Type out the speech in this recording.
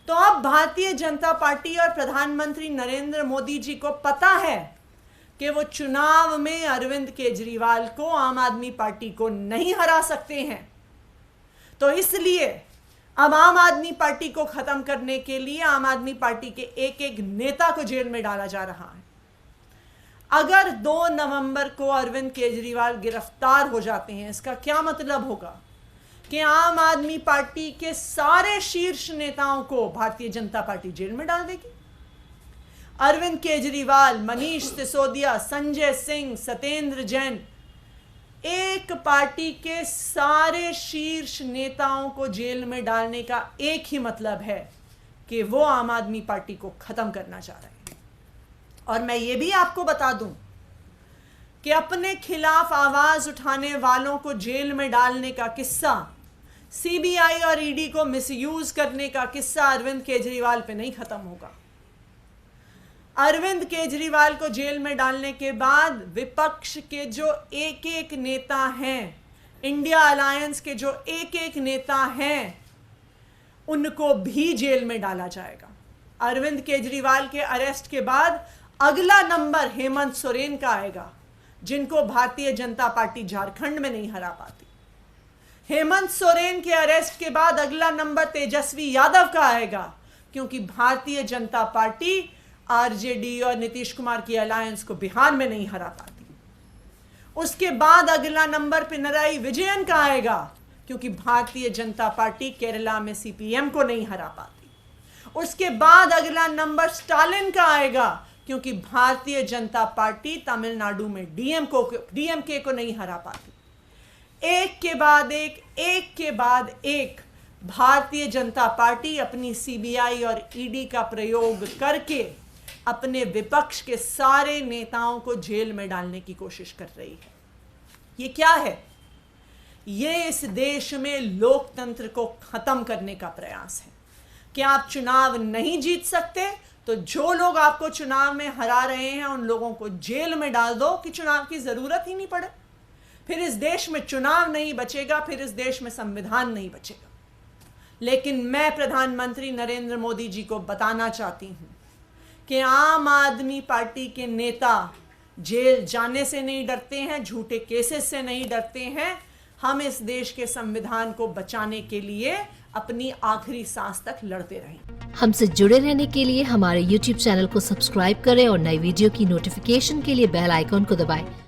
तो अब भारतीय जनता पार्टी और प्रधानमंत्री नरेंद्र मोदी जी को पता है कि वो चुनाव में अरविंद केजरीवाल को, आम आदमी पार्टी को नहीं हरा सकते हैं। तो इसलिए अब आम आदमी पार्टी को खत्म करने के लिए आम आदमी पार्टी के एक एक नेता को जेल में डाला जा रहा है। अगर 2 नवंबर को अरविंद केजरीवाल गिरफ्तार हो जाते हैं, इसका क्या मतलब होगा कि आम आदमी पार्टी के सारे शीर्ष नेताओं को भारतीय जनता पार्टी जेल में डाल देगी। अरविंद केजरीवाल, मनीष सिसोदिया, संजय सिंह, सत्येंद्र जैन, एक पार्टी के सारे शीर्ष नेताओं को जेल में डालने का एक ही मतलब है कि वो आम आदमी पार्टी को खत्म करना चाह रहे हैं। और मैं ये भी आपको बता दूं कि अपने खिलाफ आवाज उठाने वालों को जेल में डालने का किस्सा, सीबीआई और ईडी को मिसयूज करने का किस्सा अरविंद केजरीवाल पे नहीं खत्म होगा। अरविंद केजरीवाल को जेल में डालने के बाद विपक्ष के जो एक एक नेता हैं, इंडिया अलायंस के जो एक एक नेता हैं, उनको भी जेल में डाला जाएगा। अरविंद केजरीवाल के अरेस्ट के बाद अगला नंबर हेमंत सोरेन का आएगा, जिनको भारतीय जनता पार्टी झारखंड में नहीं हरा पाती। हेमंत सोरेन के अरेस्ट के बाद अगला नंबर तेजस्वी यादव का आएगा, क्योंकि भारतीय जनता पार्टी आरजेडी और नीतीश कुमार की अलायंस को बिहार में नहीं हरा पाती। उसके बाद अगला नंबर पिनराई विजयन का आएगा, क्योंकि भारतीय जनता पार्टी केरला में सीपीएम को नहीं हरा पाती। उसके बाद अगला नंबर स्टालिन का आएगा, क्योंकि भारतीय जनता पार्टी तमिलनाडु में डीएमके को नहीं हरा पाती। एक के बाद एक भारतीय जनता पार्टी अपनी सीबीआई और ईडी का प्रयोग करके अपने विपक्ष के सारे नेताओं को जेल में डालने की कोशिश कर रही है। ये क्या है? ये इस देश में लोकतंत्र को खत्म करने का प्रयास है कि आप चुनाव नहीं जीत सकते तो जो लोग आपको चुनाव में हरा रहे हैं उन लोगों को जेल में डाल दो कि चुनाव की जरूरत ही नहीं पड़े। फिर इस देश में चुनाव नहीं बचेगा, फिर इस देश में संविधान नहीं बचेगा। लेकिन मैं प्रधानमंत्री नरेंद्र मोदी जी को बताना चाहती हूं कि आम आदमी पार्टी के नेता जेल जाने से नहीं डरते हैं, झूठे केसेस से नहीं डरते हैं। हम इस देश के संविधान को बचाने के लिए अपनी आखिरी सांस तक लड़ते रहें। हमसे जुड़े रहने के लिए हमारे YouTube चैनल को सब्सक्राइब करें और नई वीडियो की नोटिफिकेशन के लिए बेल आइकॉन को दबाएं।